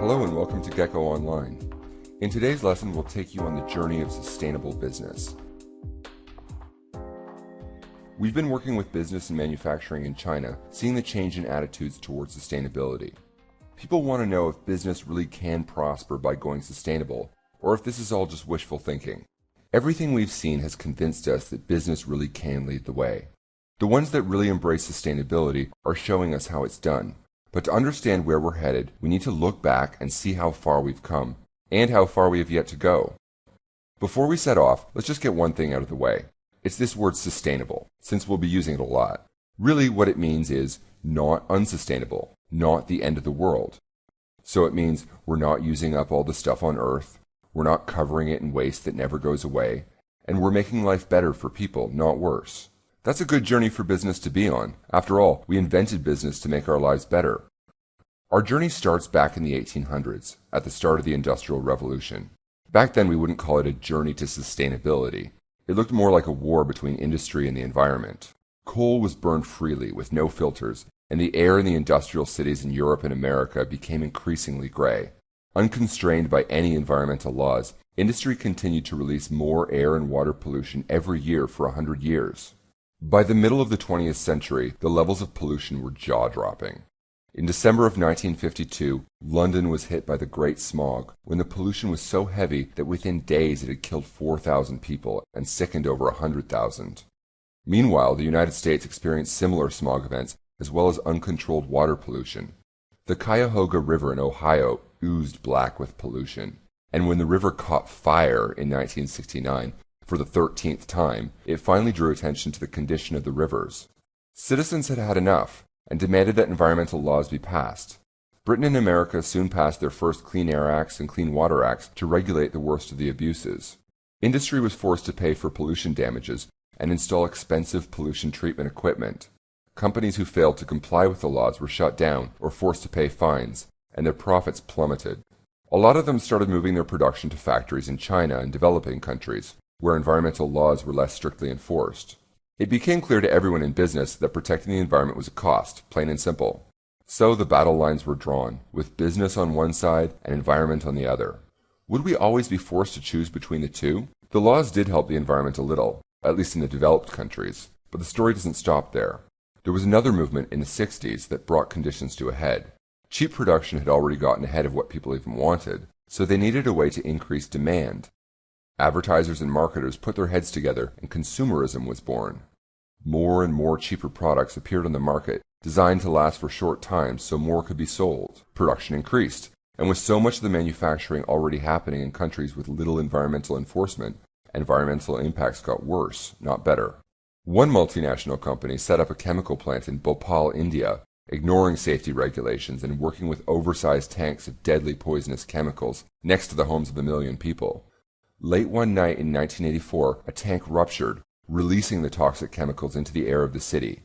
Hello and welcome to Gecko Online. In today's lesson, we'll take you on the journey of sustainable business. We've been working with business and manufacturing in China, seeing the change in attitudes towards sustainability. People want to know if business really can prosper by going sustainable, or if this is all just wishful thinking. Everything we've seen has convinced us that business really can lead the way. The ones that really embrace sustainability are showing us how it's done. But to understand where we're headed, we need to look back and see how far we've come, and how far we have yet to go. Before we set off, let's just get one thing out of the way. It's this word sustainable, since we'll be using it a lot. Really what it means is not unsustainable, not the end of the world. So it means we're not using up all the stuff on Earth, we're not covering it in waste that never goes away, and we're making life better for people, not worse. That's a good journey for business to be on. After all, we invented business to make our lives better. Our journey starts back in the 1800s, at the start of the Industrial Revolution. Back then we wouldn't call it a journey to sustainability. It looked more like a war between industry and the environment. Coal was burned freely with no filters, and the air in the industrial cities in Europe and America became increasingly gray. Unconstrained by any environmental laws, industry continued to release more air and water pollution every year for 100 years. By the middle of the 20th century, the levels of pollution were jaw-dropping. In December of 1952, London was hit by the Great Smog, when the pollution was so heavy that within days it had killed 4,000 people and sickened over 100,000. Meanwhile, the United States experienced similar smog events, as well as uncontrolled water pollution. The Cuyahoga River in Ohio oozed black with pollution, and when the river caught fire in 1969, for the 13th time, it finally drew attention to the condition of the rivers. Citizens had had enough, and demanded that environmental laws be passed. Britain and America soon passed their first Clean Air Acts and Clean Water Acts to regulate the worst of the abuses. Industry was forced to pay for pollution damages and install expensive pollution treatment equipment. Companies who failed to comply with the laws were shut down or forced to pay fines, and their profits plummeted. A lot of them started moving their production to factories in China and developing countries, where environmental laws were less strictly enforced. It became clear to everyone in business that protecting the environment was a cost, plain and simple. So the battle lines were drawn, with business on one side and environment on the other. Would we always be forced to choose between the two? The laws did help the environment a little, at least in the developed countries, but the story doesn't stop there. There was another movement in the 60s that brought conditions to a head. Cheap production had already gotten ahead of what people even wanted, so they needed a way to increase demand. Advertisers and marketers put their heads together and consumerism was born. More and more cheaper products appeared on the market, designed to last for short times so more could be sold. Production increased, and with so much of the manufacturing already happening in countries with little environmental enforcement, environmental impacts got worse, not better. One multinational company set up a chemical plant in Bhopal, India, ignoring safety regulations and working with oversized tanks of deadly poisonous chemicals next to the homes of a million people. Late one night in 1984, a tank ruptured, releasing the toxic chemicals into the air of the city.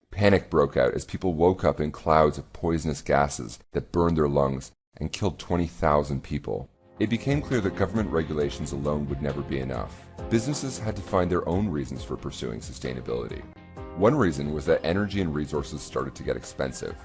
Panic broke out as people woke up in clouds of poisonous gases that burned their lungs and killed 20,000 people. It became clear that government regulations alone would never be enough. Businesses had to find their own reasons for pursuing sustainability. One reason was that energy and resources started to get expensive.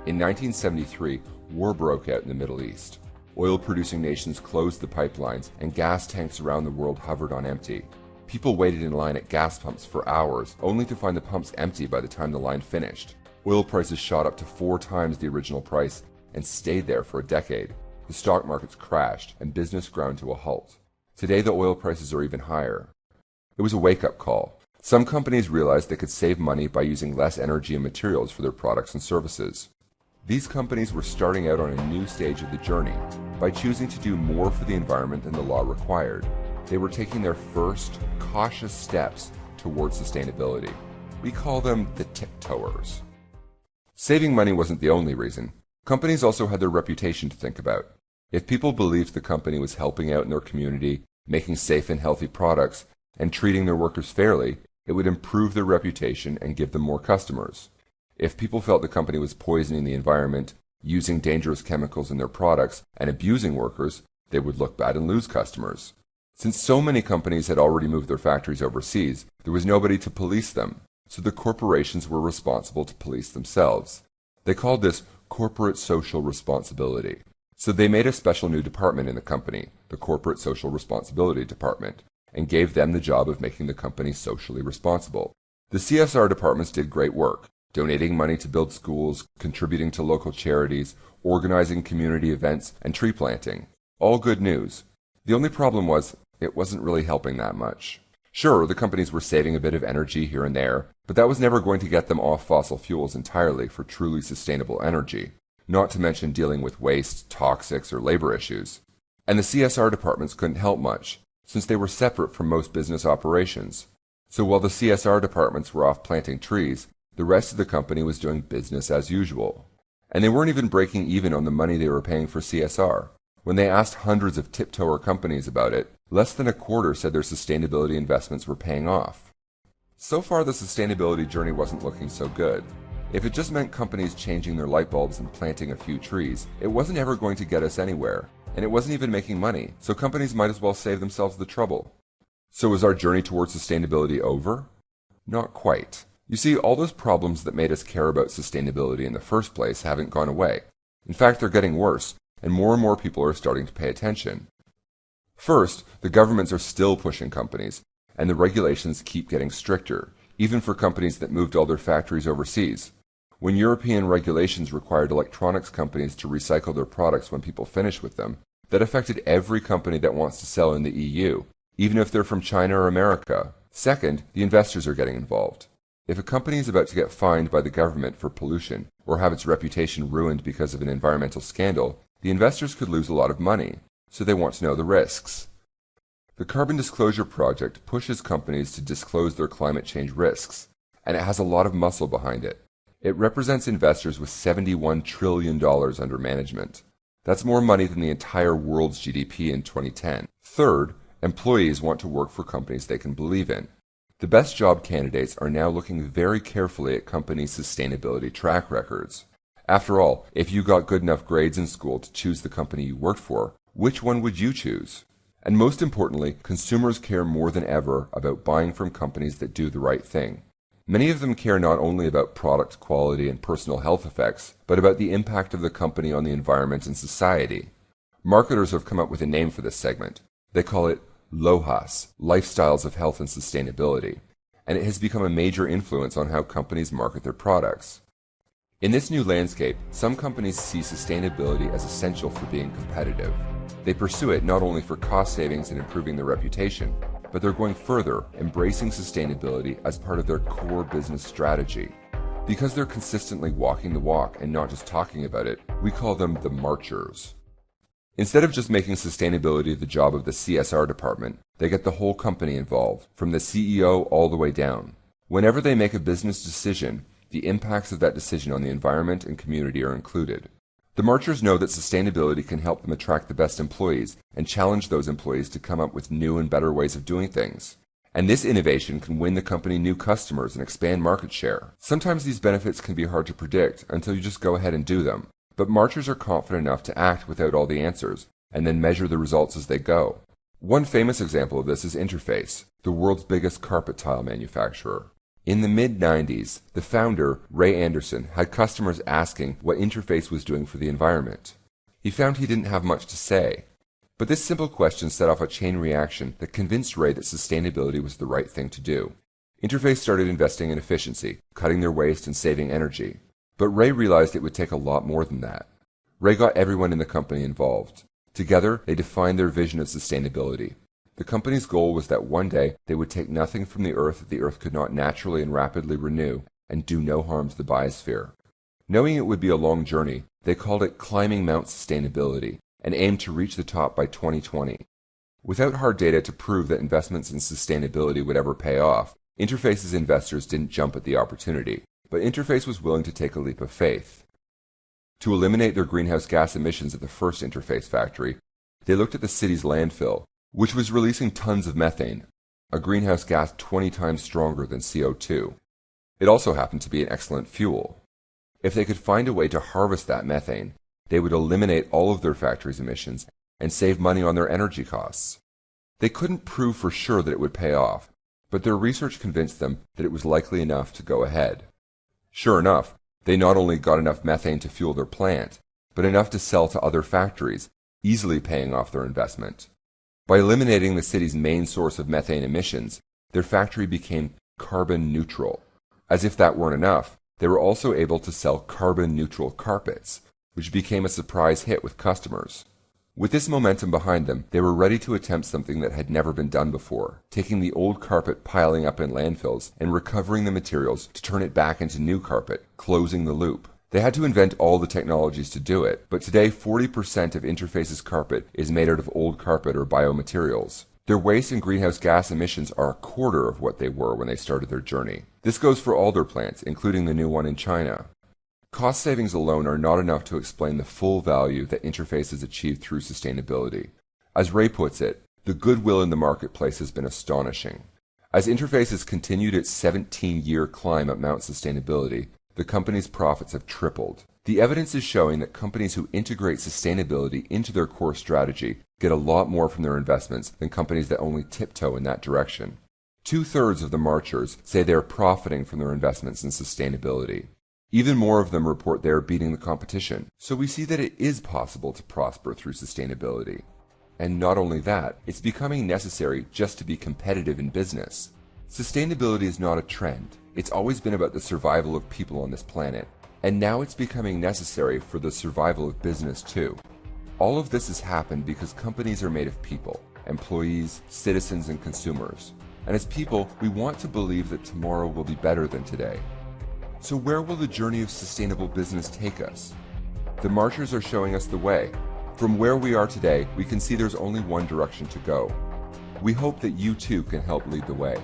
In 1973, war broke out in the Middle East. Oil-producing nations closed the pipelines, and gas tanks around the world hovered on empty. People waited in line at gas pumps for hours, only to find the pumps empty by the time the line finished. Oil prices shot up to 4 times the original price and stayed there for a decade. The stock markets crashed, and business ground to a halt. Today the oil prices are even higher. It was a wake-up call. Some companies realized they could save money by using less energy and materials for their products and services. These companies were starting out on a new stage of the journey by choosing to do more for the environment than the law required. They were taking their first, cautious steps towards sustainability. We call them the tiptoers. Saving money wasn't the only reason. Companies also had their reputation to think about. If people believed the company was helping out in their community, making safe and healthy products, and treating their workers fairly, it would improve their reputation and give them more customers. If people felt the company was poisoning the environment, using dangerous chemicals in their products, and abusing workers, they would look bad and lose customers. Since so many companies had already moved their factories overseas, there was nobody to police them, so the corporations were responsible to police themselves. They called this corporate social responsibility. So they made a special new department in the company, the Corporate Social Responsibility Department, and gave them the job of making the company socially responsible. The CSR departments did great work, donating money to build schools, contributing to local charities, organizing community events, and tree planting. All good news. The only problem was, it wasn't really helping that much. Sure, the companies were saving a bit of energy here and there, but that was never going to get them off fossil fuels entirely for truly sustainable energy, not to mention dealing with waste, toxics, or labor issues. And the CSR departments couldn't help much, since they were separate from most business operations. So while the CSR departments were off planting trees, the rest of the company was doing business as usual. And they weren't even breaking even on the money they were paying for CSR. When they asked hundreds of tiptoer companies about it, less than a quarter said their sustainability investments were paying off. So far, the sustainability journey wasn't looking so good. If it just meant companies changing their light bulbs and planting a few trees, it wasn't ever going to get us anywhere, and it wasn't even making money, so companies might as well save themselves the trouble. So is our journey towards sustainability over? Not quite. You see, all those problems that made us care about sustainability in the first place haven't gone away. In fact, they're getting worse, and more people are starting to pay attention. First, the governments are still pushing companies, and the regulations keep getting stricter, even for companies that moved all their factories overseas. When European regulations required electronics companies to recycle their products when people finish with them, that affected every company that wants to sell in the EU, even if they're from China or America. Second, the investors are getting involved. If a company is about to get fined by the government for pollution, or have its reputation ruined because of an environmental scandal, the investors could lose a lot of money, so they want to know the risks. The Carbon Disclosure Project pushes companies to disclose their climate change risks, and it has a lot of muscle behind it. It represents investors with $71 trillion under management. That's more money than the entire world's GDP in 2010. Third, employees want to work for companies they can believe in. The best job candidates are now looking very carefully at companies' sustainability track records. After all, if you got good enough grades in school to choose the company you worked for, which one would you choose? And most importantly, consumers care more than ever about buying from companies that do the right thing. Many of them care not only about product quality and personal health effects, but about the impact of the company on the environment and society. Marketers have come up with a name for this segment. They call it LOHAS, Lifestyles of Health and Sustainability, and it has become a major influence on how companies market their products. In this new landscape, some companies see sustainability as essential for being competitive. They pursue it not only for cost savings and improving their reputation, but they're going further, embracing sustainability as part of their core business strategy. Because they're consistently walking the walk and not just talking about it, we call them the marchers. Instead of just making sustainability the job of the CSR department, they get the whole company involved, from the CEO all the way down. Whenever they make a business decision, the impacts of that decision on the environment and community are included. The marchers know that sustainability can help them attract the best employees and challenge those employees to come up with new and better ways of doing things. And this innovation can win the company new customers and expand market share. Sometimes these benefits can be hard to predict until you just go ahead and do them. But marchers are confident enough to act without all the answers, and then measure the results as they go. One famous example of this is Interface, the world's biggest carpet tile manufacturer. In the mid-90s, the founder, Ray Anderson, had customers asking what Interface was doing for the environment. He found he didn't have much to say. But this simple question set off a chain reaction that convinced Ray that sustainability was the right thing to do. Interface started investing in efficiency, cutting their waste and saving energy. But Ray realized it would take a lot more than that. Ray got everyone in the company involved. Together, they defined their vision of sustainability. The company's goal was that one day they would take nothing from the earth that the earth could not naturally and rapidly renew and do no harm to the biosphere. Knowing it would be a long journey, they called it Climbing Mount Sustainability and aimed to reach the top by 2020. Without hard data to prove that investments in sustainability would ever pay off, Interface's investors didn't jump at the opportunity. But Interface was willing to take a leap of faith. To eliminate their greenhouse gas emissions at the first Interface factory, they looked at the city's landfill, which was releasing tons of methane, a greenhouse gas 20 times stronger than CO2. It also happened to be an excellent fuel. If they could find a way to harvest that methane, they would eliminate all of their factory's emissions and save money on their energy costs. They couldn't prove for sure that it would pay off, but their research convinced them that it was likely enough to go ahead. Sure enough, they not only got enough methane to fuel their plant, but enough to sell to other factories, easily paying off their investment. By eliminating the city's main source of methane emissions, their factory became carbon neutral. As if that weren't enough, they were also able to sell carbon neutral carpets, which became a surprise hit with customers. With this momentum behind them, they were ready to attempt something that had never been done before, taking the old carpet piling up in landfills and recovering the materials to turn it back into new carpet, closing the loop. They had to invent all the technologies to do it, but today 40% of Interface's carpet is made out of old carpet or biomaterials. Their waste and greenhouse gas emissions are a quarter of what they were when they started their journey. This goes for all their plants, including the new one in China. Cost savings alone are not enough to explain the full value that Interface has achieved through sustainability. As Ray puts it, the goodwill in the marketplace has been astonishing. As Interface has continued its 17-year climb at Mount Sustainability, the company's profits have tripled. The evidence is showing that companies who integrate sustainability into their core strategy get a lot more from their investments than companies that only tiptoe in that direction. 2/3 of the marchers say they are profiting from their investments in sustainability. Even more of them report they are beating the competition. So we see that it is possible to prosper through sustainability. And not only that, it's becoming necessary just to be competitive in business. Sustainability is not a trend. It's always been about the survival of people on this planet. And now it's becoming necessary for the survival of business too. All of this has happened because companies are made of people, employees, citizens, and consumers. And as people, we want to believe that tomorrow will be better than today. So where will the journey of sustainable business take us? The marchers are showing us the way. From where we are today, we can see there's only one direction to go. We hope that you too can help lead the way.